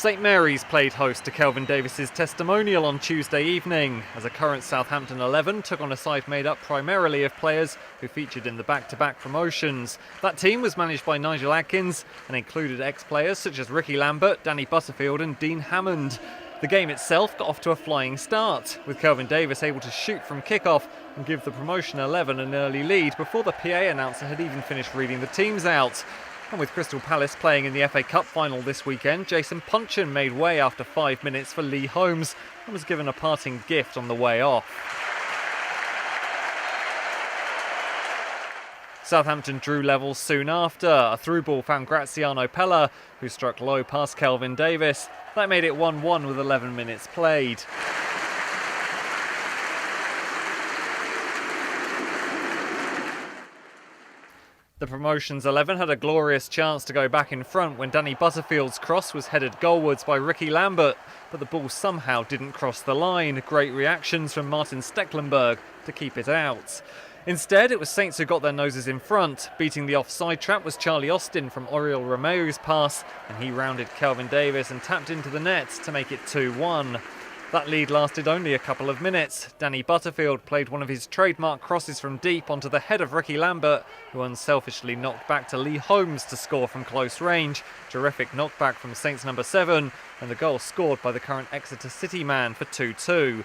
St Mary's played host to Kelvin Davis's Testimonial on Tuesday evening, as a current Southampton XI took on a side made up primarily of players who featured in the back-to-back promotions. That team was managed by Nigel Adkins and included ex-players such as Ricky Lambert, Danny Butterfield and Dean Hammond. The game itself got off to a flying start, with Kelvin Davis able to shoot from kick-off and give the promotion 11 an early lead before the PA announcer had even finished reading the teams out. And with Crystal Palace playing in the FA Cup final this weekend, Jason Puncheon made way after 5 minutes for Lee Holmes and was given a parting gift on the way off. Southampton drew level soon after. A through ball found Graziano Pella, who struck low past Kelvin Davis. That made it 1-1 with 11 minutes played. The promotions 11 had a glorious chance to go back in front when Danny Butterfield's cross was headed goalwards by Ricky Lambert, but the ball somehow didn't cross the line. Great reactions from Martin Stecklenburg to keep it out. Instead, it was Saints who got their noses in front. Beating the offside trap was Charlie Austin from Oriol Romeu's pass, and he rounded Kelvin Davis and tapped into the net to make it 2-1. That lead lasted only a couple of minutes. Danny Butterfield played one of his trademark crosses from deep onto the head of Ricky Lambert, who unselfishly knocked back to Lee Holmes to score from close range. Terrific knockback from Saints number 7, and the goal scored by the current Exeter City man for 2-2.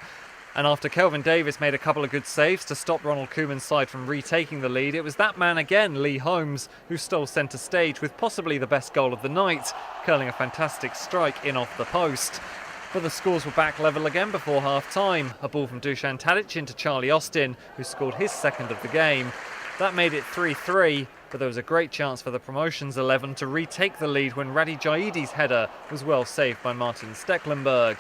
And after Kelvin Davis made a couple of good saves to stop Ronald Koeman's side from retaking the lead, it was that man again, Lee Holmes, who stole centre stage with possibly the best goal of the night, curling a fantastic strike in off the post. But the scores were back level again before half-time. A ball from Dusan Tadic into Charlie Austin, who scored his second of the game. That made it 3-3, but there was a great chance for the promotions 11 to retake the lead when Radi Jaidi's header was well saved by Martin Stecklenburg.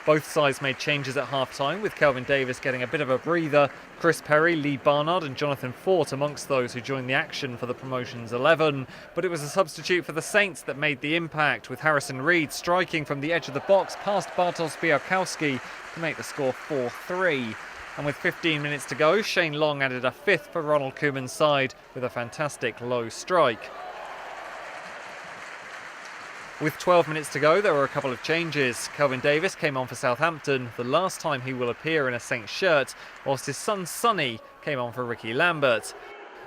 Both sides made changes at half-time, with Kelvin Davis getting a bit of a breather. Chris Perry, Lee Barnard and Jonathan Fort amongst those who joined the action for the promotions 11. But it was a substitute for the Saints that made the impact, with Harrison Reed striking from the edge of the box past Bartosz Białkowski to make the score 4-3. And with 15 minutes to go, Shane Long added a fifth for Ronald Koeman's side with a fantastic low strike. With 12 minutes to go, there were a couple of changes. Kelvin Davis came on for Southampton, the last time he will appear in a Saints shirt, whilst his son Sonny came on for Ricky Lambert.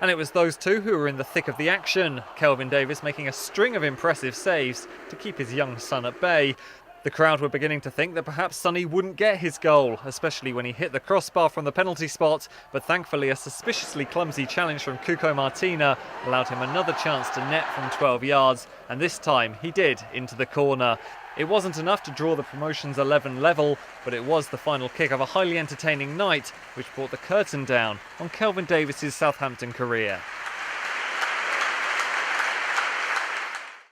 And it was those two who were in the thick of the action, Kelvin Davis making a string of impressive saves to keep his young son at bay. The crowd were beginning to think that perhaps Sonny wouldn't get his goal, especially when he hit the crossbar from the penalty spot, but thankfully a suspiciously clumsy challenge from Cuco Martina allowed him another chance to net from 12 yards, and this time he did into the corner. It wasn't enough to draw the promotions 11 level, but it was the final kick of a highly entertaining night, which brought the curtain down on Kelvin Davis's Southampton career.